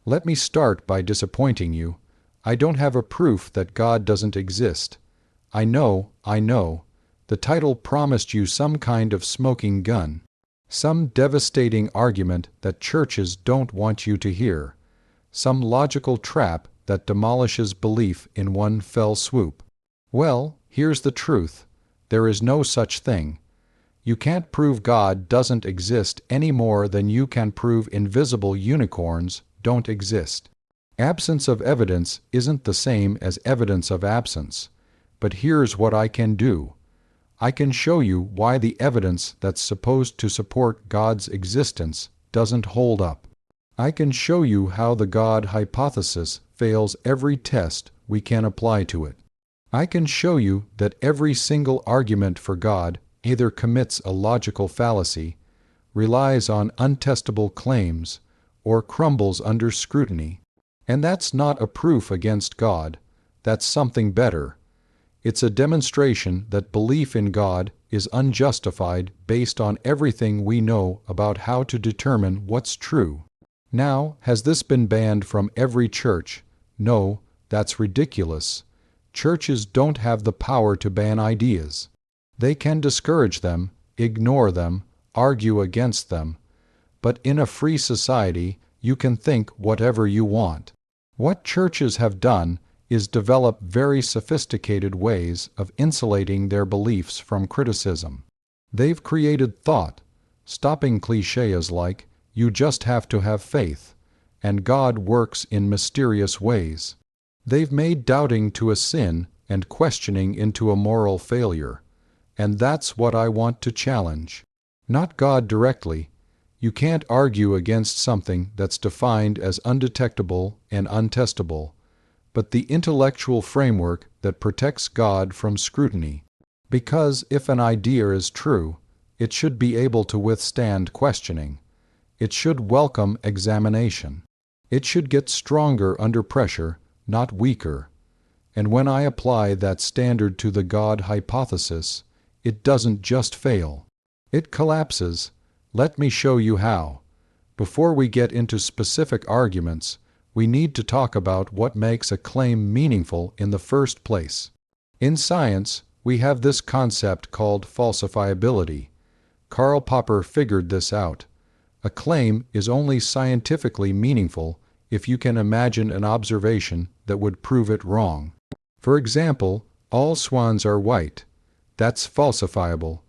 Let me start by disappointing you. I don't have a proof that God doesn't exist. I know. The title promised you some kind of smoking gun. Some devastating argument that churches don't want you to hear. Some logical trap that demolishes belief in one fell swoop. Well, here's the truth. There is no such thing. You can't prove God doesn't exist any more than you can prove invisible unicorns don't exist. Absence of evidence isn't the same as evidence of absence. But here's what I can do. I can show you why the evidence that's supposed to support God's existence doesn't hold up. I can show you how the God hypothesis fails every test we can apply to it. I can show you that every single argument for God either commits a logical fallacy, relies on untestable claims, or crumbles under scrutiny. And that's not a proof against God. That's something better. It's a demonstration that belief in God is unjustified based on everything we know about how to determine what's true. Now, has this been banned from every church? No, that's ridiculous. Churches don't have the power to ban ideas. They can discourage them, ignore them, argue against them. But in a free society, you can think whatever you want. What churches have done is develop very sophisticated ways of insulating their beliefs from criticism. They've created thought, stopping clichés like, you just have to have faith, and God works in mysterious ways. They've made doubting to a sin and questioning into a moral failure. And that's what I want to challenge. Not God directly. You can't argue against something that's defined as undetectable and untestable, but the intellectual framework that protects God from scrutiny. Because if an idea is true, it should be able to withstand questioning. It should welcome examination. It should get stronger under pressure, not weaker. And when I apply that standard to the God hypothesis, it doesn't just fail. It collapses. Let me show you how. Before we get into specific arguments, we need to talk about what makes a claim meaningful in the first place. In science, we have this concept called falsifiability. Karl Popper figured this out. A claim is only scientifically meaningful if you can imagine an observation that would prove it wrong. For example, all swans are white. That's falsifiable.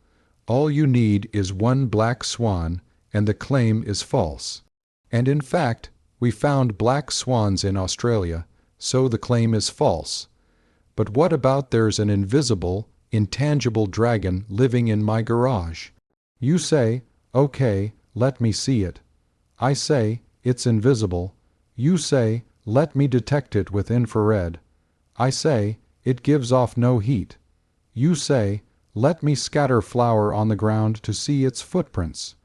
All you need is one black swan, and the claim is false. And in fact, we found black swans in Australia, so the claim is false. But what about there's an invisible, intangible dragon living in my garage? You say, okay, let me see it. I say, it's invisible. You say, let me detect it with infrared. I say, it gives off no heat. You say, let me scatter flour on the ground to see its footprints.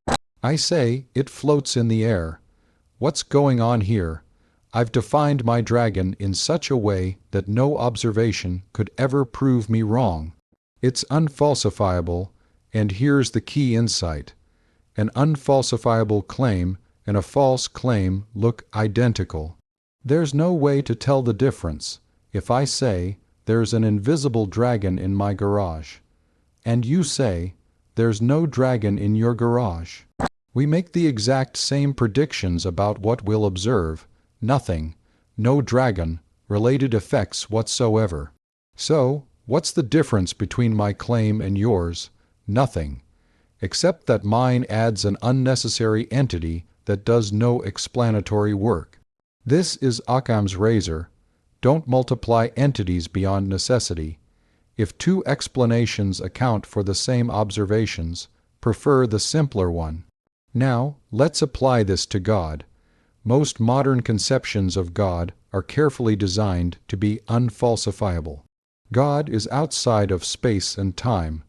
I say, it floats in the air. What's going on here? I've defined my dragon in such a way that no observation could ever prove me wrong. It's unfalsifiable, and here's the key insight. An unfalsifiable claim and a false claim look identical. There's no way to tell the difference. If I say, there's an invisible dragon in my garage, and you say, there's no dragon in your garage, we make the exact same predictions about what we'll observe. Nothing, no dragon, related effects whatsoever. So, what's the difference between my claim and yours? Nothing, except that mine adds an unnecessary entity that does no explanatory work. This is Occam's razor. Don't multiply entities beyond necessity. If two explanations account for the same observations, prefer the simpler one. Now, let's apply this to God. Most modern conceptions of God are carefully designed to be unfalsifiable. God is outside of space and time.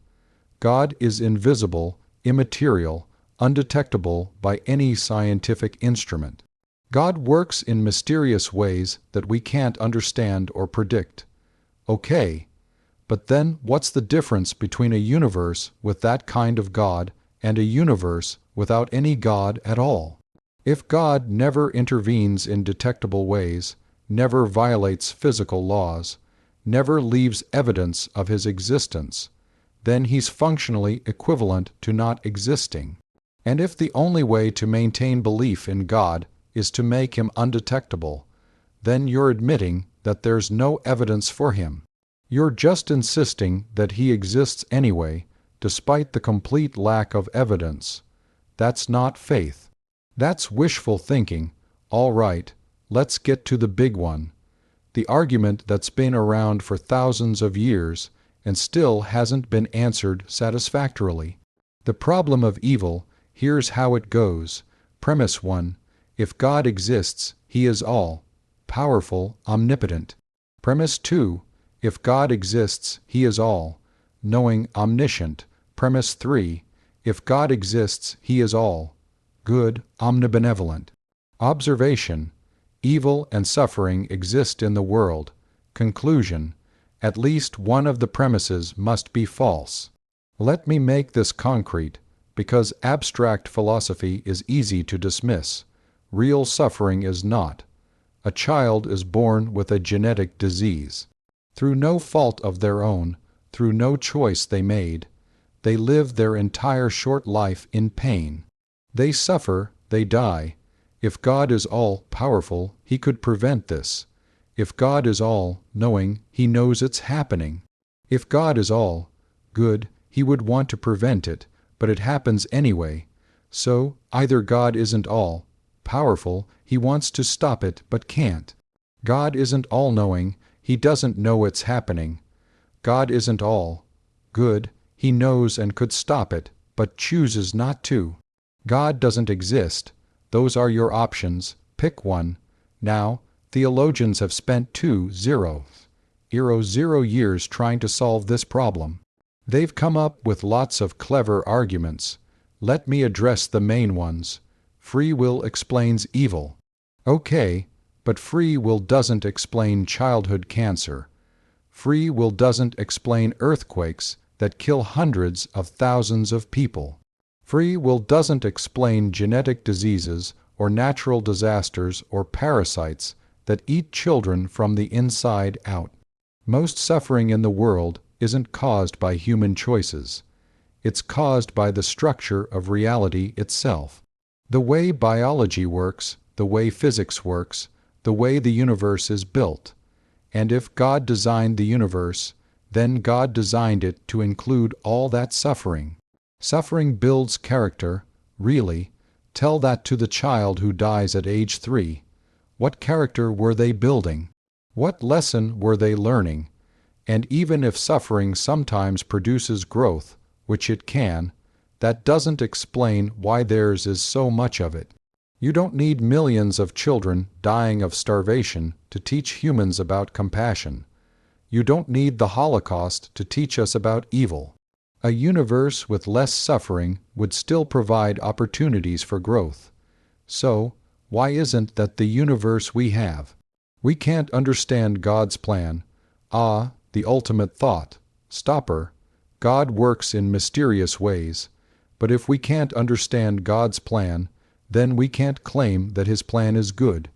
God is invisible, immaterial, undetectable by any scientific instrument. God works in mysterious ways that we can't understand or predict. Okay, but then what's the difference between a universe with that kind of God and a universe without any God at all? If God never intervenes in detectable ways, never violates physical laws, never leaves evidence of his existence, then he's functionally equivalent to not existing. And if the only way to maintain belief in God is to make him undetectable, then you're admitting that there's no evidence for him. You're just insisting that he exists anyway, despite the complete lack of evidence. That's not faith. That's wishful thinking. All right, let's get to the big one. The argument that's been around for thousands of years and still hasn't been answered satisfactorily. The problem of evil, here's how it goes. Premise 1. If God exists, he is all powerful, omnipotent. Premise 2. If God exists, he is all knowing, omniscient. Premise 3. If God exists, he is all good, omnibenevolent. Observation. Evil and suffering exist in the world. Conclusion. At least one of the premises must be false. Let me make this concrete, because abstract philosophy is easy to dismiss. Real suffering is not. A child is born with a genetic disease. Through no fault of their own, through no choice they made, they live their entire short life in pain. They suffer, they die. If God is all-powerful, he could prevent this. If God is all-knowing, he knows it's happening. If God is all-good, he would want to prevent it, but it happens anyway. So, either God isn't all-powerful, he wants to stop it but can't. God isn't all-knowing, he doesn't know it's happening. God isn't all-good, he knows and could stop it, but chooses not to. God doesn't exist. Those are your options. Pick one. Now, theologians have spent 0 years trying to solve this problem. They've come up with lots of clever arguments. Let me address the main ones. Free will explains evil. Okay, but free will doesn't explain childhood cancer. Free will doesn't explain earthquakes that kill hundreds of thousands of people. Free will doesn't explain genetic diseases or natural disasters or parasites that eat children from the inside out. Most suffering in the world isn't caused by human choices. It's caused by the structure of reality itself. The way biology works, the way physics works, the way the universe is built. And if God designed the universe, then God designed it to include all that suffering. Suffering builds character, really. Tell that to the child who dies at age 3. What character were they building? What lesson were they learning? And even if suffering sometimes produces growth, which it can, that doesn't explain why theirs is so much of it. You don't need millions of children dying of starvation to teach humans about compassion. You don't need the Holocaust to teach us about evil. A universe with less suffering would still provide opportunities for growth. So, why isn't that the universe we have? We can't understand God's plan. The ultimate thought stopper. God works in mysterious ways. But if we can't understand God's plan, then we can't claim that his plan is good.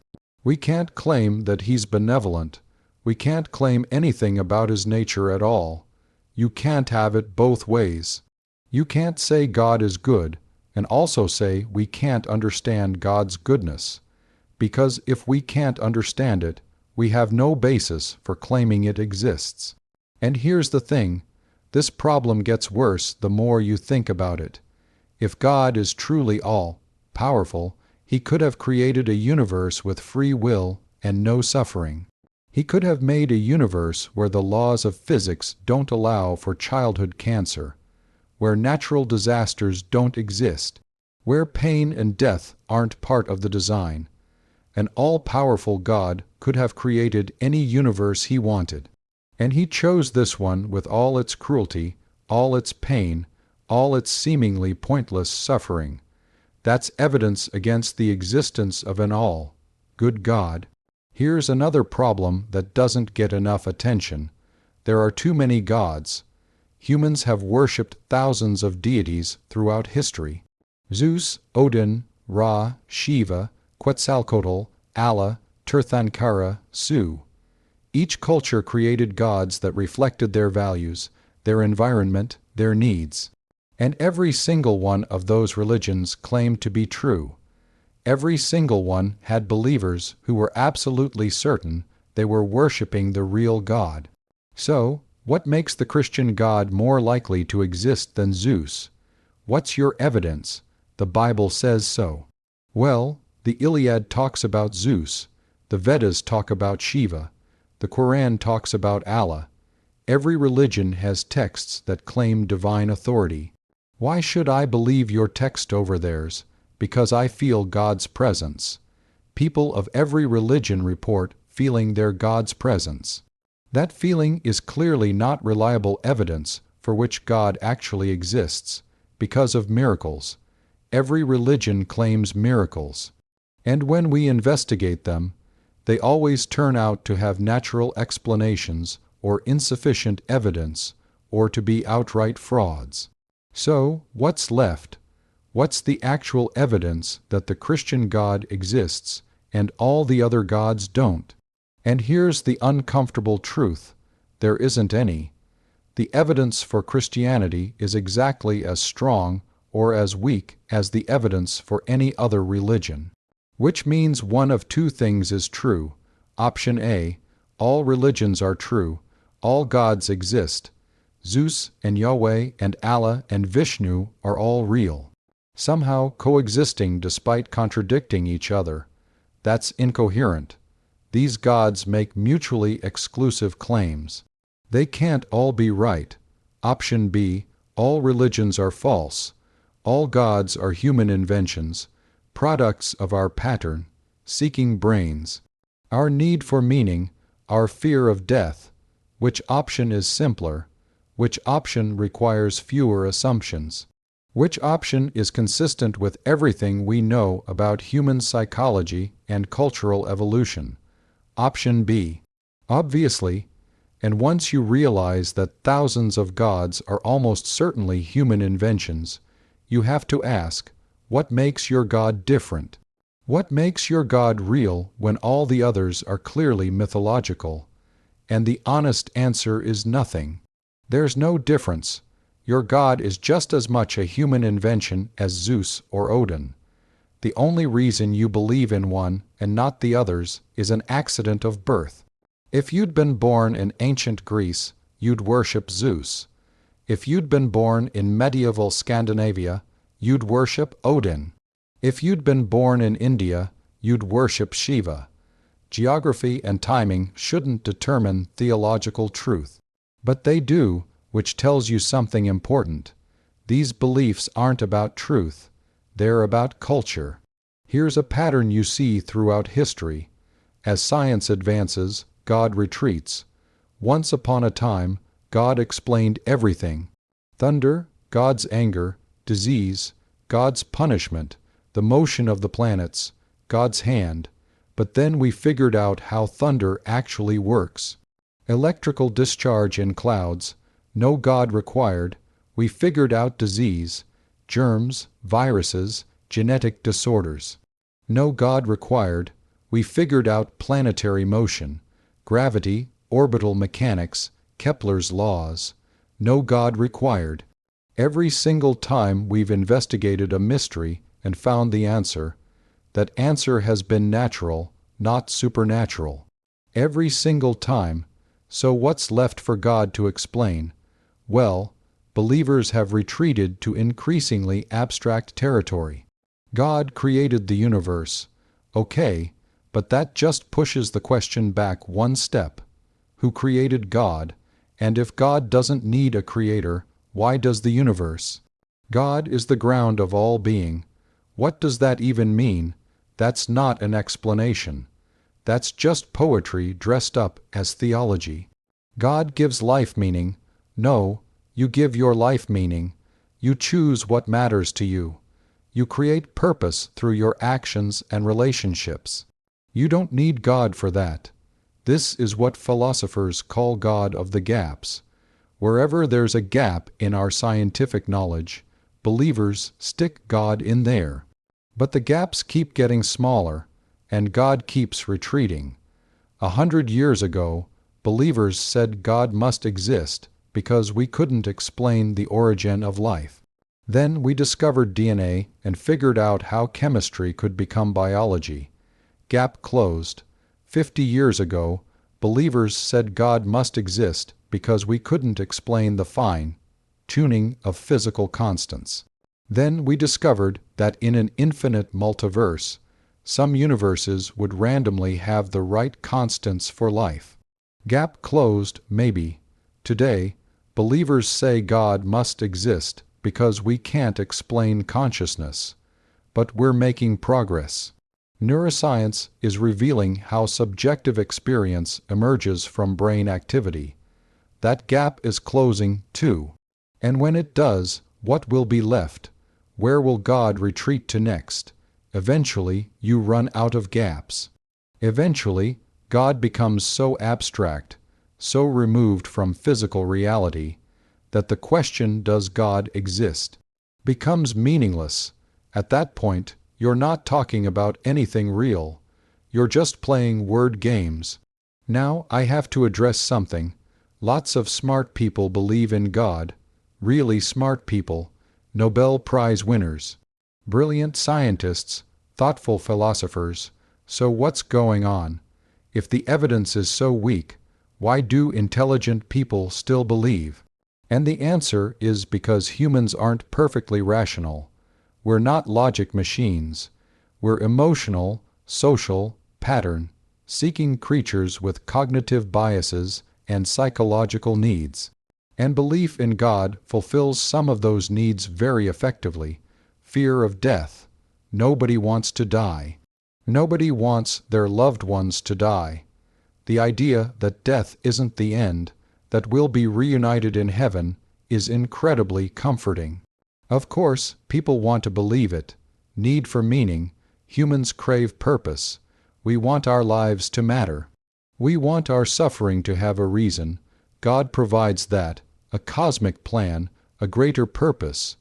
We can't claim that he's benevolent. We can't claim anything about his nature at all. You can't have it both ways. You can't say God is good and also say we can't understand God's goodness. Because if we can't understand it, we have no basis for claiming it exists. And here's the thing, this problem gets worse the more you think about it. If God is truly all-powerful, he could have created a universe with free will and no suffering. He could have made a universe where the laws of physics don't allow for childhood cancer, where natural disasters don't exist, where pain and death aren't part of the design. An all-powerful God could have created any universe he wanted. And he chose this one with all its cruelty, all its pain, all its seemingly pointless suffering. That's evidence against the existence of an all-good God. Here's another problem that doesn't get enough attention. There are too many gods. Humans have worshipped thousands of deities throughout history. Zeus, Odin, Ra, Shiva, Quetzalcoatl, Allah, Tirthankara, Su. Each culture created gods that reflected their values, their environment, their needs. And every single one of those religions claimed to be true. Every single one had believers who were absolutely certain they were worshiping the real God. So, what makes the Christian God more likely to exist than Zeus? What's your evidence? The Bible says so. Well, the Iliad talks about Zeus. The Vedas talk about Shiva. The Quran talks about Allah. Every religion has texts that claim divine authority. Why should I believe your text over theirs? Because I feel God's presence. People of every religion report feeling their God's presence. That feeling is clearly not reliable evidence for which God actually exists, because of miracles. Every religion claims miracles. And when we investigate them, they always turn out to have natural explanations or insufficient evidence, or to be outright frauds. So, what's left? What's the actual evidence that the Christian God exists and all the other gods don't? And here's the uncomfortable truth: there isn't any. The evidence for Christianity is exactly as strong or as weak as the evidence for any other religion. Which means one of two things is true. Option A: all religions are true, all gods exist. Zeus and Yahweh and Allah and Vishnu are all real, somehow coexisting despite contradicting each other. That's incoherent. These gods make mutually exclusive claims. They can't all be right. Option B: all religions are false. All gods are human inventions, products of our pattern, seeking brains, our need for meaning, our fear of death. Which option is simpler? Which option requires fewer assumptions? Which option is consistent with everything we know about human psychology and cultural evolution? Option B. Obviously. And once you realize that thousands of gods are almost certainly human inventions, you have to ask, what makes your God different? What makes your God real when all the others are clearly mythological? And the honest answer is nothing. There's no difference. Your God is just as much a human invention as Zeus or Odin. The only reason you believe in one and not the others is an accident of birth. If you'd been born in ancient Greece, you'd worship Zeus. If you'd been born in medieval Scandinavia, you'd worship Odin. If you'd been born in India, you'd worship Shiva. Geography and timing shouldn't determine theological truth. But they do, which tells you something important. These beliefs aren't about truth. They're about culture. Here's a pattern you see throughout history. As science advances, God retreats. Once upon a time, God explained everything. Thunder, God's anger; disease, God's punishment; the motion of the planets, God's hand. But then we figured out how thunder actually works. Electrical discharge in clouds, no God required. We figured out disease, germs, viruses, genetic disorders. No God required. We figured out planetary motion, gravity, orbital mechanics, Kepler's laws. No God required. Every single time we've investigated a mystery and found the answer, that answer has been natural, not supernatural. Every single time. So what's left for God to explain? Well, believers have retreated to increasingly abstract territory. God created the universe. Okay, but that just pushes the question back one step. Who created God? And if God doesn't need a creator, why does the universe? God is the ground of all being. What does that even mean? That's not an explanation. That's just poetry dressed up as theology. God gives life meaning. No, you give your life meaning. You choose what matters to you. You create purpose through your actions and relationships. You don't need God for that. This is what philosophers call God of the gaps. Wherever there's a gap in our scientific knowledge, believers stick God in there. But the gaps keep getting smaller, and God keeps retreating. 100 years ago, believers said God must exist because we couldn't explain the origin of life. Then we discovered DNA and figured out how chemistry could become biology. Gap closed. 50 years ago, believers said God must exist because we couldn't explain the fine-tuning of physical constants. Then we discovered that in an infinite multiverse, some universes would randomly have the right constants for life. Gap closed, maybe. Today, believers say God must exist because we can't explain consciousness. But we're making progress. Neuroscience is revealing how subjective experience emerges from brain activity. That gap is closing, too. And when it does, what will be left? Where will God retreat to next? Eventually, you run out of gaps. Eventually, God becomes so abstract, so removed from physical reality, that the question, does God exist, becomes meaningless. At that point, you're not talking about anything real. You're just playing word games. Now I have to address something. Lots of smart people believe in God. Really smart people. Nobel Prize winners. Brilliant scientists. Thoughtful philosophers. So what's going on? If the evidence is so weak, why do intelligent people still believe? And the answer is because humans aren't perfectly rational. We're not logic machines. We're emotional, social, pattern-seeking creatures with cognitive biases and psychological needs. And belief in God fulfills some of those needs very effectively. Fear of death. Nobody wants to die. Nobody wants their loved ones to die. The idea that death isn't the end, that we'll be reunited in heaven, is incredibly comforting. Of course, people want to believe it. Need for meaning. Humans crave purpose. We want our lives to matter. We want our suffering to have a reason. God provides that, a cosmic plan, a greater purpose.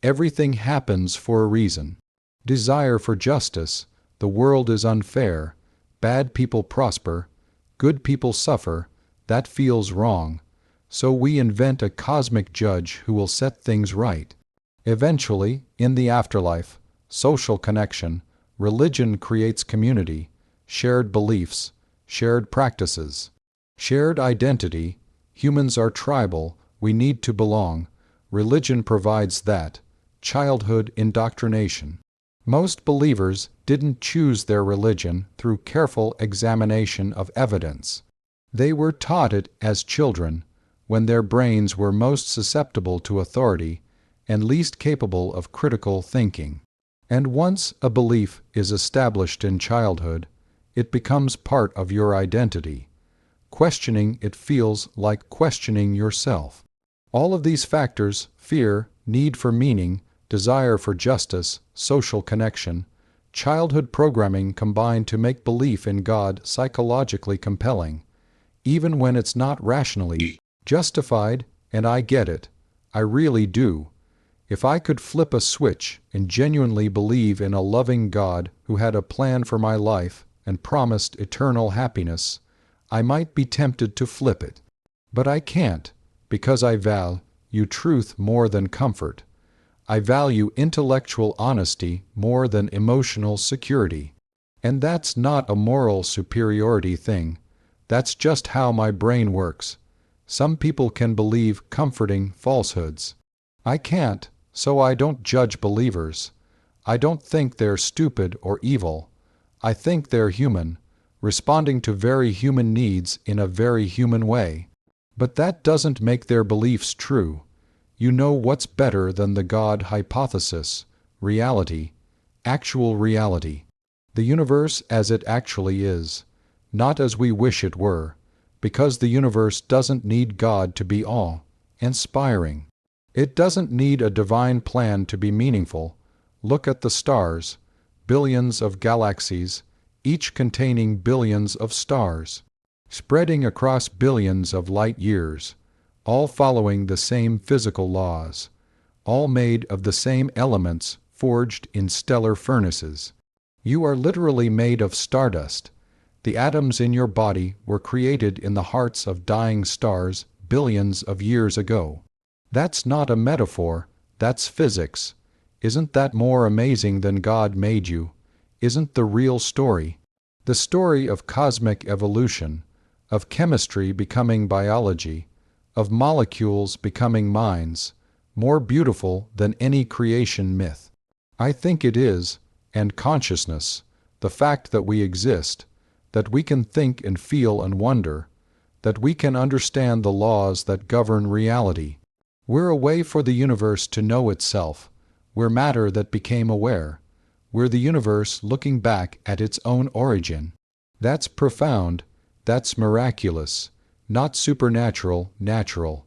Everything happens for a reason. Desire for justice. The world is unfair. Bad people prosper. Good people suffer. That feels wrong. So we invent a cosmic judge who will set things right. Eventually, in the afterlife, social connection, religion creates community, shared beliefs, shared practices, shared identity. Humans are tribal. We need to belong. Religion provides that. Childhood indoctrination. Most believers didn't choose their religion through careful examination of evidence. They were taught it as children, when their brains were most susceptible to authority and least capable of critical thinking. And once a belief is established in childhood, it becomes part of your identity. Questioning it feels like questioning yourself. All of these factors, fear, need for meaning, desire for justice, social connection, childhood programming combine to make belief in God psychologically compelling, even when it's not rationally justified. And I get it. I really do. If I could flip a switch and genuinely believe in a loving God who had a plan for my life and promised eternal happiness, I might be tempted to flip it. But I can't, because I value truth more than comfort. I value intellectual honesty more than emotional security. And that's not a moral superiority thing. That's just how my brain works. Some people can believe comforting falsehoods. I can't, so I don't judge believers. I don't think they're stupid or evil. I think they're human, responding to very human needs in a very human way. But that doesn't make their beliefs true. You know what's better than the God hypothesis? Reality. Actual reality. The universe as it actually is, not as we wish it were, because the universe doesn't need God to be awe-inspiring. It doesn't need a divine plan to be meaningful. Look at the stars, billions of galaxies, each containing billions of stars, spreading across billions of light years, all following the same physical laws, all made of the same elements, forged in stellar furnaces. You are literally made of stardust. The atoms in your body were created in the hearts of dying stars billions of years ago. That's not a metaphor, that's physics. Isn't that more amazing than God made you? Isn't the real story? The story of cosmic evolution, of chemistry becoming biology, of molecules becoming minds, more beautiful than any creation myth? I think it is, and consciousness, the fact that we exist, that we can think and feel and wonder, that we can understand the laws that govern reality. We're a way for the universe to know itself. We're matter that became aware. We're the universe looking back at its own origin. That's profound, that's miraculous, not supernatural, natural,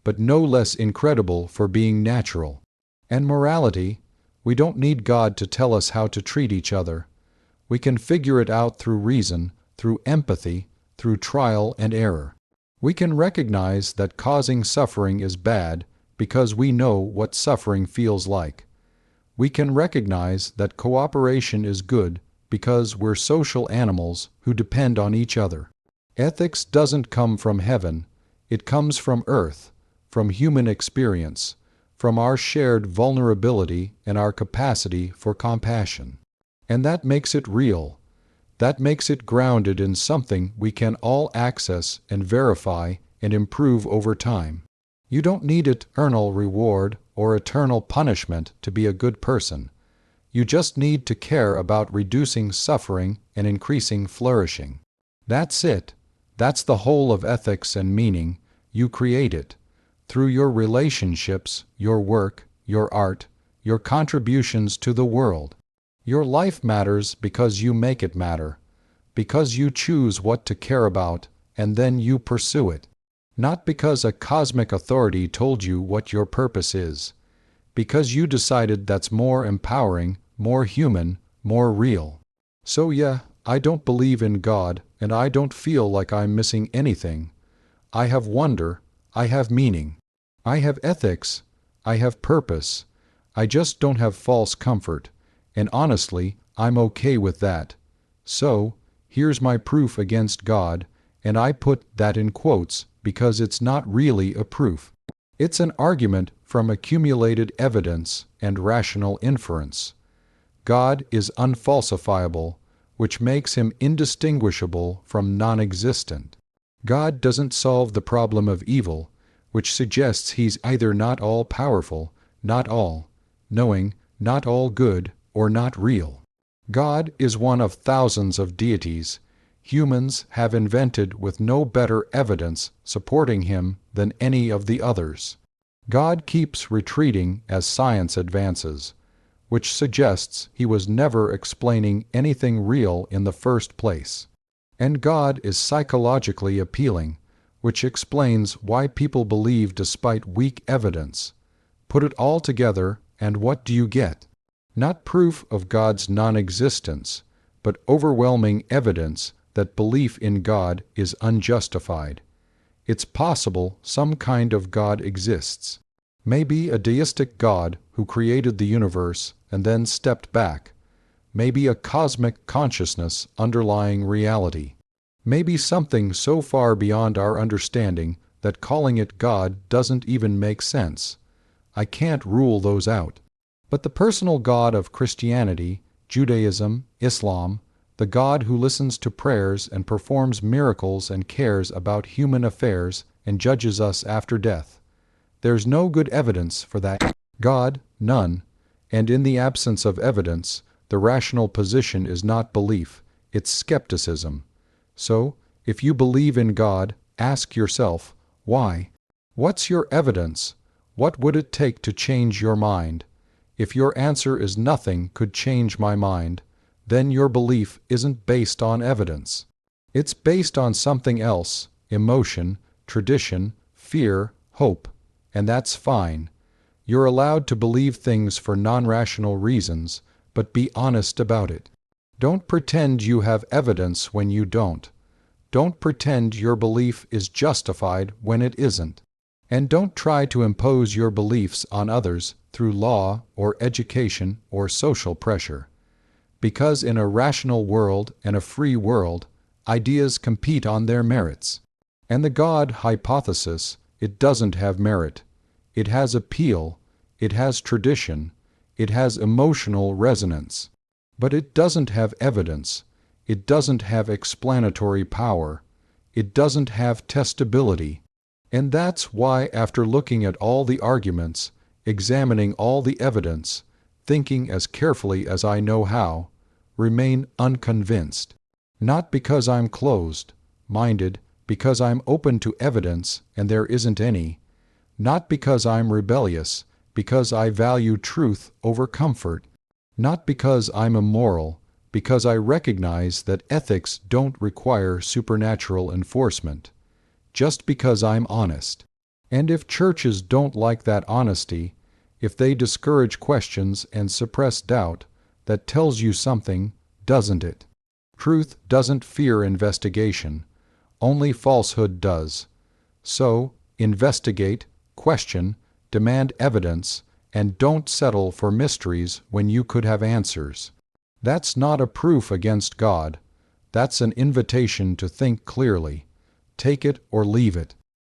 but no less incredible for being natural. And morality, we don't need God to tell us how to treat each other. We can figure it out through reason, through empathy, through trial and error. We can recognize that causing suffering is bad because we know what suffering feels like. We can recognize that cooperation is good because we're social animals who depend on each other. Ethics doesn't come from heaven, it comes from earth, from human experience, from our shared vulnerability and our capacity for compassion. And that makes it real. That makes it grounded in something we can all access and verify and improve over time. You don't need eternal reward or eternal punishment to be a good person. You just need to care about reducing suffering and increasing flourishing. That's it. That's the whole of ethics and meaning. You create it. Through your relationships, your work, your art, your contributions to the world. Your life matters because you make it matter, because you choose what to care about and then you pursue it. Not because a cosmic authority told you what your purpose is, because you decided that's more empowering, more human, more real. So yeah, I don't believe in God and I don't feel like I'm missing anything. I have wonder, I have meaning. I have ethics, I have purpose. I just don't have false comfort. And honestly, I'm okay with that. So, here's my proof against God, and I put that in quotes because it's not really a proof. It's an argument from accumulated evidence and rational inference. God is unfalsifiable, which makes him indistinguishable from non-existent. God doesn't solve the problem of evil, which suggests he's either not all-powerful, not all-knowing, not all-good, or not real. God is one of thousands of deities humans have invented with no better evidence supporting him than any of the others. God keeps retreating as science advances, which suggests he was never explaining anything real in the first place. And God is psychologically appealing, which explains why people believe despite weak evidence. Put it all together, and what do you get? Not proof of God's non-existence, but overwhelming evidence that belief in God is unjustified. It's possible some kind of God exists. Maybe a deistic God who created the universe and then stepped back. Maybe a cosmic consciousness underlying reality. Maybe something so far beyond our understanding that calling it God doesn't even make sense. I can't rule those out. But the personal God of Christianity, Judaism, Islam, the God who listens to prayers and performs miracles and cares about human affairs and judges us after death. There's no good evidence for that God, none, and in the absence of evidence, the rational position is not belief, it's skepticism. So, if you believe in God, ask yourself, why? What's your evidence? What would it take to change your mind? If your answer is nothing could change my mind, then your belief isn't based on evidence. It's based on something else, emotion, tradition, fear, hope, and that's fine. You're allowed to believe things for non-rational reasons, but be honest about it. Don't pretend you have evidence when you don't. Don't pretend your belief is justified when it isn't. And don't try to impose your beliefs on others through law or education or social pressure. Because in a rational world and a free world, ideas compete on their merits. And the God hypothesis, it doesn't have merit. It has appeal, it has tradition, it has emotional resonance. But it doesn't have evidence, it doesn't have explanatory power, it doesn't have testability. And that's why, after looking at all the arguments, examining all the evidence, thinking as carefully as I know how, remain unconvinced. Not because I'm closed-minded, because I'm open to evidence and there isn't any. Not because I'm rebellious, because I value truth over comfort. Not because I'm immoral, because I recognize that ethics don't require supernatural enforcement. Just because I'm honest. And if churches don't like that honesty, if they discourage questions and suppress doubt, that tells you something, doesn't it? Truth doesn't fear investigation. Only falsehood does. So, investigate, question, demand evidence, and don't settle for mysteries when you could have answers. That's not a proof against God. That's an invitation to think clearly. Take it or leave it.